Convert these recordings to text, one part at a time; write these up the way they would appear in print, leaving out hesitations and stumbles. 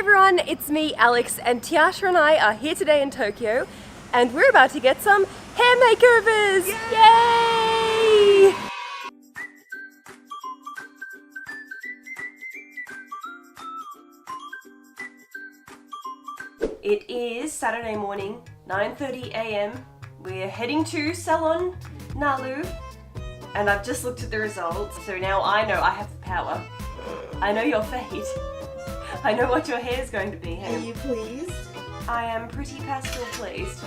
everyone, it's me, Alex, and Tiasha and I are here today in Tokyo, and we're about to get some hair makeovers! Yay! It is Saturday morning, 9:30 a.m. We're heading to Salon Nalu, and I've just looked at the results, so now I know I have the power. I know your fate. I know what your hair is going to be. Are you pleased? I am pretty pastel pleased.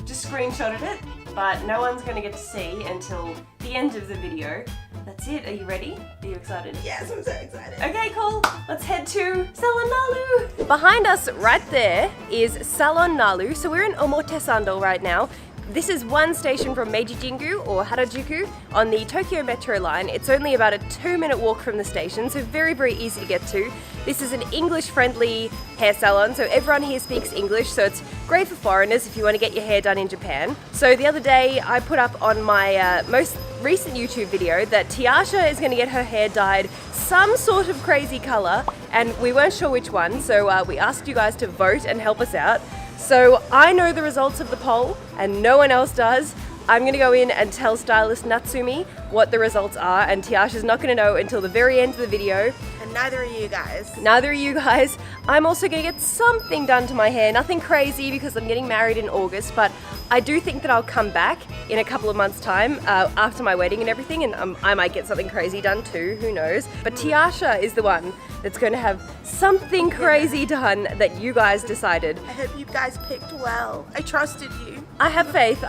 Just screenshotted it, but no one's going to get to see until the end of the video. That's it. Are you ready? Are you excited? Yes, I'm so excited. Okay, cool. Let's head to Salon Nalu. Behind us right there is Salon Nalu. So we're in Omotesando right now. This is one station from Meiji Jingu or Harajuku on the Tokyo Metro line. It's only about a 2-minute walk from the station, so very, very easy to get to. This is an English-friendly hair salon, so everyone here speaks English, so it's great for foreigners if you want to get your hair done in Japan. So the other day I put up on my most recent YouTube video that Tiasha is going to get her hair dyed some sort of crazy color, and we weren't sure which one, so we asked you guys to vote and help us out. So I know the results of the poll and no one else does. I'm going to go in and tell stylist Natsumi what the results are, and Tiasha's not going to know until the very end of the video. And neither are you guys. Neither are you guys. I'm also going to get something done to my hair. Nothing crazy because I'm getting married in August, but I do think that I'll come back in a couple of months' time after my wedding and everything, and I might get something crazy done too, who knows. But Tiasha is the one that's going to have something crazy done that you guys decided. I hope you guys picked well. I trusted you. I have faith,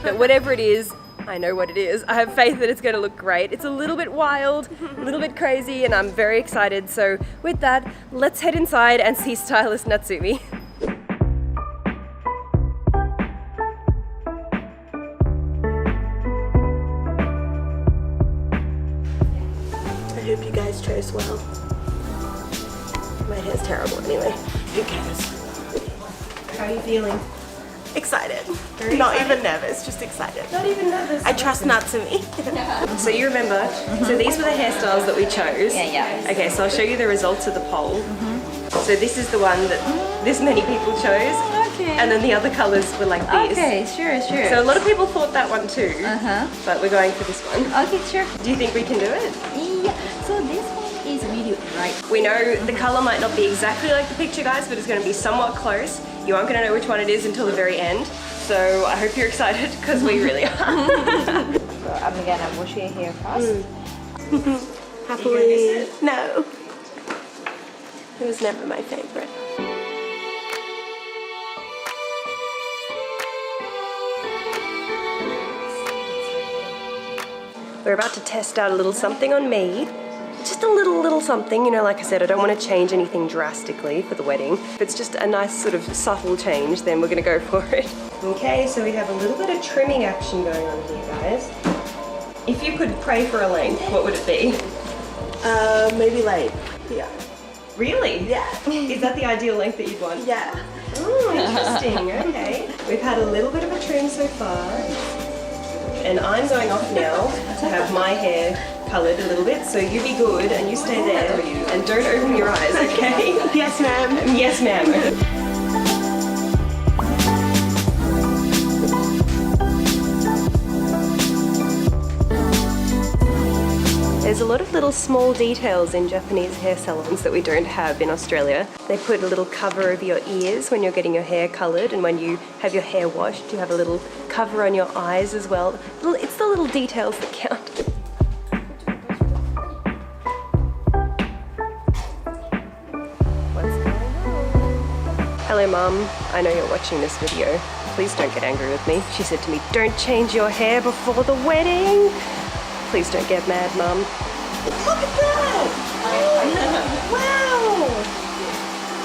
but whatever it is, I know what it is. I have faith that it's going to look great. It's a little bit wild, a little bit crazy, and I'm very excited. So with that, let's head inside and see stylist Natsumi. I hope you guys chose well. My hair's terrible anyway. Who cares? How are you feeling? Excited. Very Not excited? even nervous, just excited. Not even nervous. I trust Natsumi. So you remember, so these were the hairstyles that we chose. Yeah. Okay, so I'll show you the results of the poll. So this is the one that this many people chose. Okay. And then the other colors were like this. Okay, sure. So a lot of people thought that one too. But we're going for this one. Okay, sure. Do you think we can do it? Yeah. So this one is medium, right? We know the color might not be exactly like the picture, guys, but it's going to be somewhat close. You aren't going to know which one it is until the very end. So I hope you're excited, because we really are. So I'm gonna wash your hair first. Happily. No. It was never my favorite. We're about to test out a little something on me. Just a little something, you know, like I said, I don't want to change anything drastically for the wedding. If it's just a nice sort of subtle change, then we're going to go for it. Okay, so we have a little bit of trimming action going on here, guys. If you could pray for a length, what would it be? Maybe like, yeah. Really? Yeah. Is that the ideal length that you'd want? Yeah. Oh, interesting, okay. We've had a little bit of a trim so far. And I'm going off now to have my hair coloured a little bit, so you be good and you stay there and don't open your eyes, okay? Yes, ma'am. Yes, ma'am. There's a lot of little small details in Japanese hair salons that we don't have in Australia. They put a little cover over your ears when you're getting your hair coloured, and when you have your hair washed, you have a little cover on your eyes as well. It's the little details that count. What's going on? Hello, Mum. I know you're watching this video. Please don't get angry with me. She said to me, don't change your hair before the wedding. Please don't get mad, Mum. Look at that! Wow!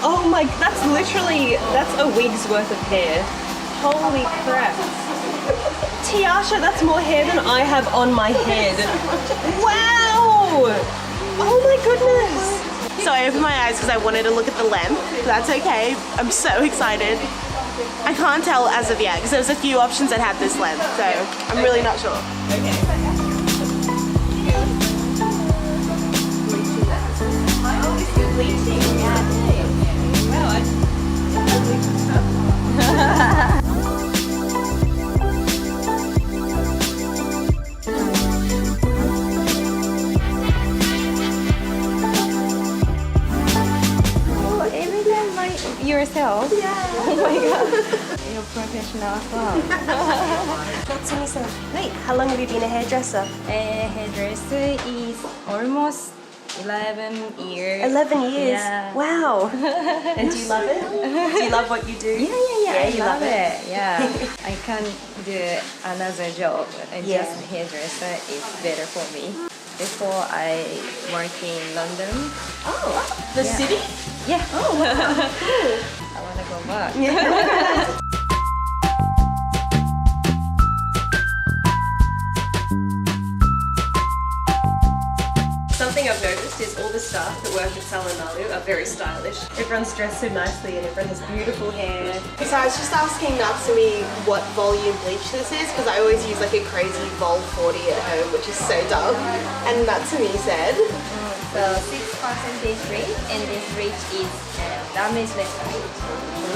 Oh my, that's a wig's worth of hair. Holy crap. Tiasha, that's more hair than I have on my head. Wow! Oh my goodness. So I opened my eyes because I wanted to look at the length. That's okay. I'm so excited. I can't tell as of yet because there's a few options that had this length, so I'm really not sure. Okay. bleaching. yourself? Yeah. Oh my god. You're professional as well. Natsumi-san, wait, how long have you been a hairdresser? Hairdresser is almost 11 years. 11 years? Yeah. Wow. And do you love it? Do you love what you do? Yeah, Yeah, I you love love it. it. Yeah. I can't do another job. Yeah. Just hairdresser is better for me. Before I worked in London. Oh, the Yeah. city? Yeah. Oh, wow. Cool. I wanna go back. Yeah. Something I've noticed is all the staff that work at Salon Nalu are very stylish. Everyone's dressed so nicely and everyone has beautiful hair. So I was just asking Natsumi what volume bleach this is because I always use like a crazy Vol 40 at home, which is so dumb. And Natsumi said, So 6% rate, and this rate is damageless bleach.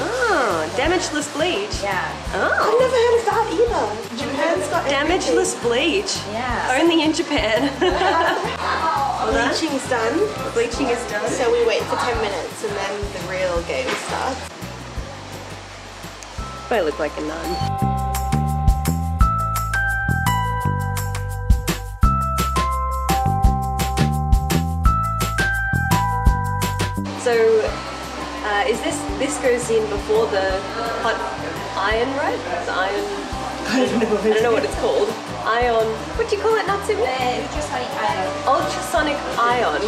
Oh, damageless bleach. Yeah. I've Oh, never heard of that either. Japan's got damageless bleach. Yeah. Only in Japan. Bleaching's done. Bleaching is done. So we wait for 10 minutes and then the real game starts. I look like a nun. So, this goes in before the hot iron, right? The iron. I I don't know what it's called. Ion. What do you call it, Natsumi? Ultrasonic iron. Ultrasonic ion.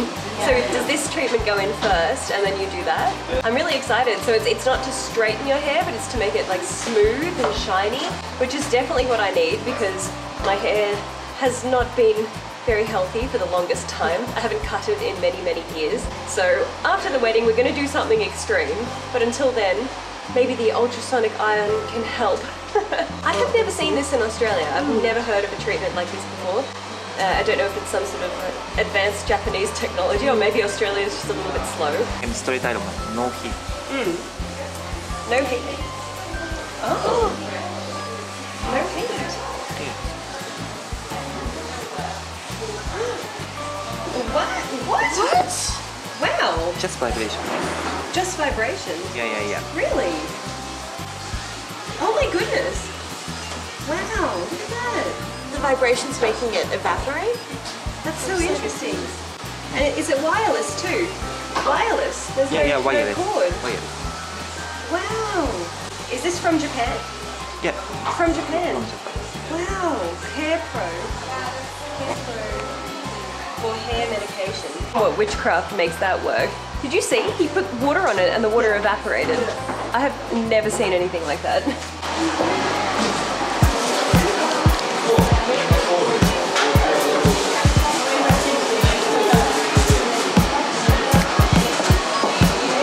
So does this treatment go in first and then you do that? I'm really excited. So it's not to straighten your hair, but it's to make it like smooth and shiny, which is definitely what I need because my hair has not been very healthy for the longest time. I haven't cut it in many, many years. So after the wedding, we're going to do something extreme. But until then, maybe the ultrasonic ion can help. I have never seen this in Australia. I've never heard of a treatment like this before. I don't know if it's some sort of advanced Japanese technology or maybe Australia is just a little bit slow.ストレートアイロンノーヒー No heat. Oh. No heat. What? What? Wow. just vibration Just vibration. yeah Really? Oh my goodness. Wow, look at that. The vibration's making it evaporate. That's so interesting. And is it wireless too? Wireless? There's no wireless cord. wireless Wow. Is this from Japan? yeah From Japan. Wow. Hair Pro. Hair Pro for hair medication. What witchcraft makes that work? Did you see? He put water on it and the water evaporated. I have never seen anything like that.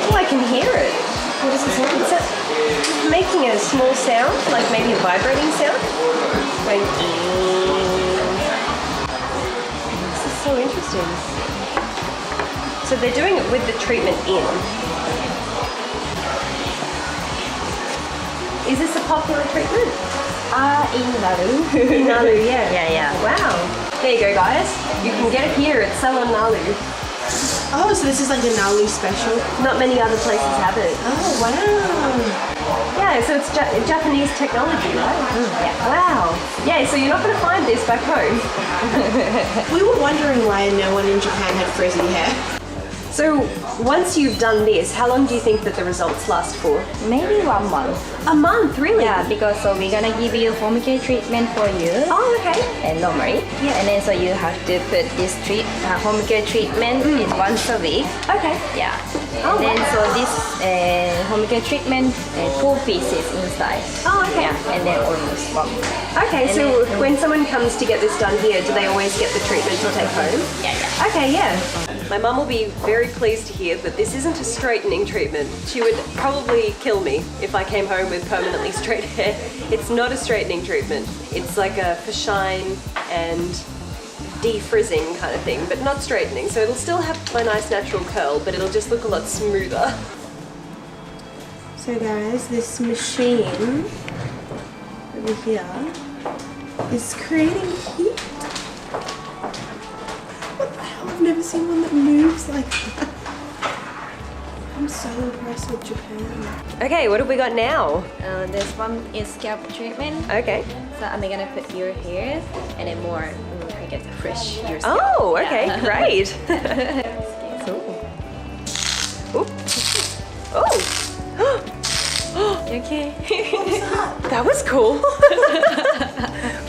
Oh, I can hear it. What is this? It's making a small sound, like maybe a vibrating sound. Going. This is so interesting. So they're doing it with the treatment in. Is this a popular treatment? In Nalu. In Nalu, yeah. Yeah. Wow. There you go, guys. You can get it here at Salon Nalu. Oh, so this is like a Nalu special. Not many other places have it. Oh, wow. Yeah, so it's Japanese technology, right? Yeah. Wow. Yeah, so you're not going to find this back home. We were wondering why no one in Japan had frizzy hair. So once you've done this, how long do you think that the results last for? Maybe 1 month. A month, really? Yeah, because so we're gonna give you home care treatment for you. Oh, okay. And normally, Yeah. and then so you have to put this home care treatment in once a week. Okay. Yeah. Oh, And then wow. so this home care treatment, 4 pieces inside. Oh, okay. Yeah, and then almost 1 week. Okay, And so then- when someone comes to get this done here, do they always get the treatment to take home? Yeah. Okay, yeah. My mum will be very pleased to hear that this isn't a straightening treatment. She would probably kill me if I came home with permanently straight hair. It's not a straightening treatment. It's like a for shine and defrizzing kind of thing, but not straightening. So it'll still have my nice natural curl, but it'll just look a lot smoother. So guys, this machine over here is creating heat. What the hell? I've never seen one that moves like that. I'm so impressed with Japan. Okay, what have we got now? This one is scalp treatment. Okay. So I'm gonna put your hair and then more make it fresh your scalp. Oh, okay, Yeah. great. Ooh. Oh. Okay. That was cool.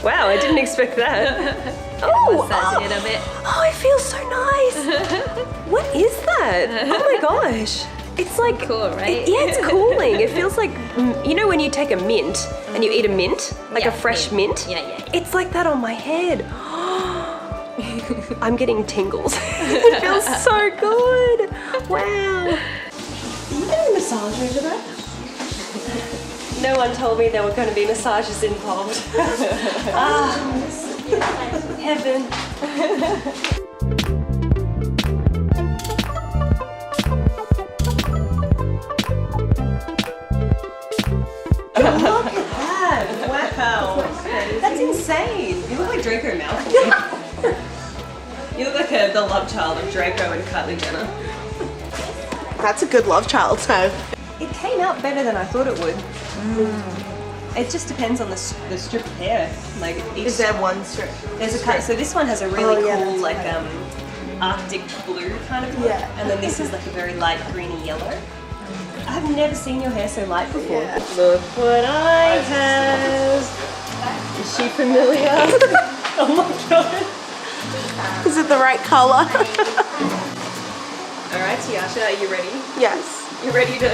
Wow, I didn't expect that. Oh, Massage it a bit. oh, it feels so nice. What is that? Oh my gosh. It's like Cool, right? yeah, it's cooling. It feels like you know when you take a mint and you eat a mint, like Yeah, a fresh mint. Yeah, yeah. It's like that on my head. I'm getting tingles. It feels so good. Wow. Are you getting a massage over there? No one told me there were going to be massages involved. Ah, heaven. Look at that! Wow, that's insane. You look like Draco Malfoy. You look like the love child of Draco and Kylie Jenner. That's a good love child, so. It came out better than I thought it would. It just depends on the strip of hair. Like each, Is there one strip? there's a cut. So this one has a really Oh, yeah, cool that's like Arctic blue kind of look, Yeah. and then this is like a very light greeny yellow. I've never seen your hair so light before. Yeah. Look what I have. Is she familiar? Oh my god. Is it the right color? All right, Tiasha, are you ready? Yes. You ready to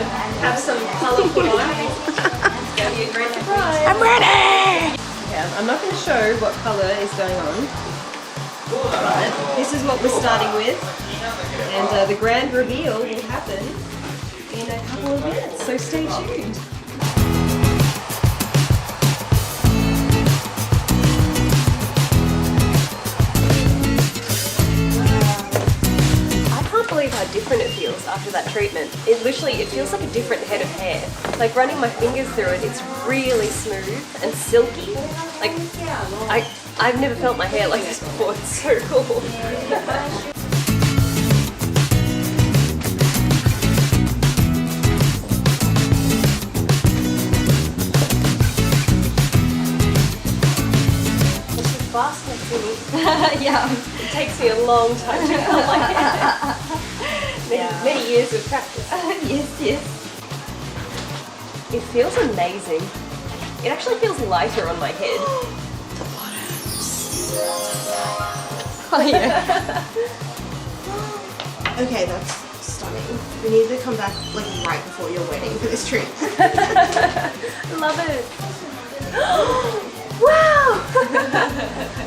have some colour put on? It's gonna be a great surprise. I'm ready! Yeah, I'm not going to show what colour is going on, but this is what we're starting with, and the grand reveal will happen in a couple of minutes, so stay tuned. I can't believe how different it feels after that treatment. It feels like a different head of hair. Like running my fingers through it, it's really smooth and silky. Like, I've never felt my hair like this before. It's so cool. Fastness in it. Yeah. It takes me a long time to curl my hair. Many years of practice. Yes, yes. It feels amazing. It actually feels lighter on my head. Oh yeah. Okay, that's stunning. We need to come back like right before your wedding for this treat. Love it. Wow!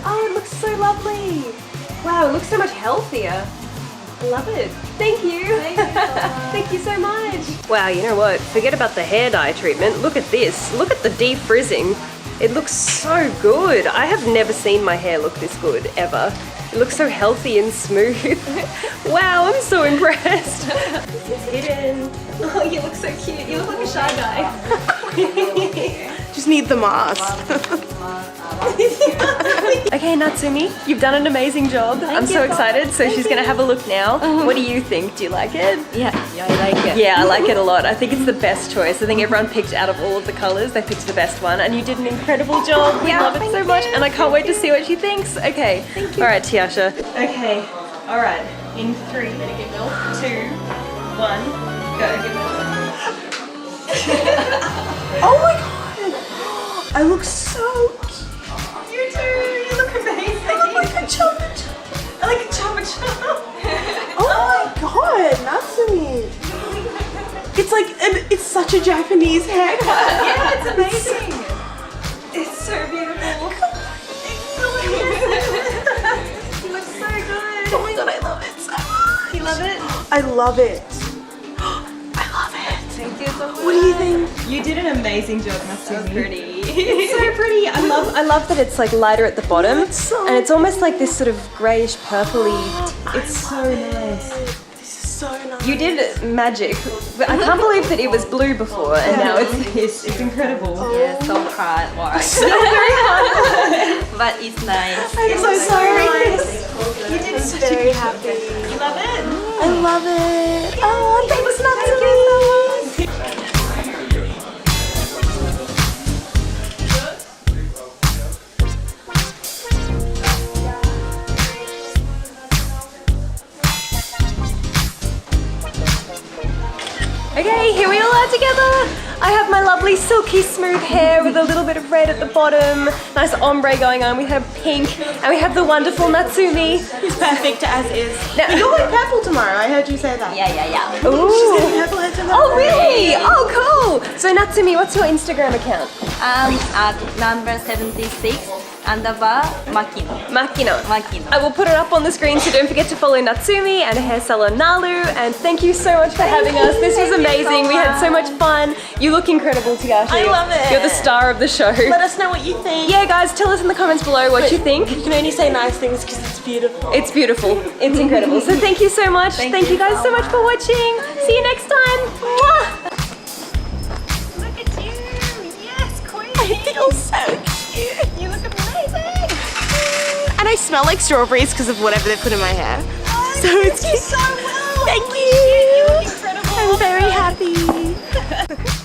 Oh, it looks so lovely. Wow, it looks so much healthier. Love it. Thank you. Thank you so much. Wow, you know what? Forget about the hair dye treatment. Look at this. Look at the defrizzing. It looks so good. I have never seen my hair look this good, ever. It looks so healthy and smooth. Wow, I'm so impressed. It's hidden. Oh, you look so cute. You look like a shy guy. Just need the mask. Okay, Natsumi, you've done an amazing job. I'm so excited. So she's gonna have a look now. What do you think? Do you like it? Yeah, I like it. Yeah, I like it a lot. I think it's the best choice. I think everyone picked out of all of the colours, they picked the best one, and you did an incredible job. We love it so much, and I can't wait to see what she thinks. Okay, all right, Tiasha. Okay, all right. In 3, 2, 1, go. Oh my god! I look so cute. You too. You look amazing. I like a chubba chub. I like a chubba chub. Oh my god, Natsumi. It's like, it's such a Japanese haircut. Yeah, it's amazing. It's so beautiful. You look so good. Oh my god, I love it so much. You love it? I love it. I love it. Thank you so much. What do you think? You did an amazing job, Natsumi. So pretty. It's so pretty. I love that it's like lighter at the bottom, and it's almost like this sort of greyish purpley. It's so nice. This is so nice. You did magic. I can't believe that it was blue before, and now it's incredible. Yeah, so hard work. So very hard. But it's nice. I'm so sorry. You did such very a happy. You love it? I love it. Oh, thanks, Natalie. Okay, here we all are together. I have my lovely silky smooth hair with a little bit of red at the bottom. Nice ombre going on. We have pink and we have the wonderful Natsumi. He's perfect as is. Now- But you're going purple tomorrow. I heard you say that. Yeah. Ooh. She's getting purple hair tomorrow. Oh really? Oh cool. So Natsumi, what's your Instagram account? At number 76 _ Makino. Makino. Makino. I will put it up on the screen, so don't forget to follow Natsumi and Hair Salon Nalu. And thank you so much for having us. This was amazing. We had so much fun. You look incredible, Tigasha. I love it. You're the star of the show. Let us know what you think. Yeah, guys, tell us in the comments below what you think. You can only say nice things because it's beautiful. It's beautiful. It's incredible. So thank you so much. Thank you guys so much for watching. See you next time. Mwah! Look at you. Yes, queen. I feel so cute. You look amazing. And I smell like strawberries because of whatever they put in my hair. So it's so well. Thank Holy shit, you look incredible. I'm very happy.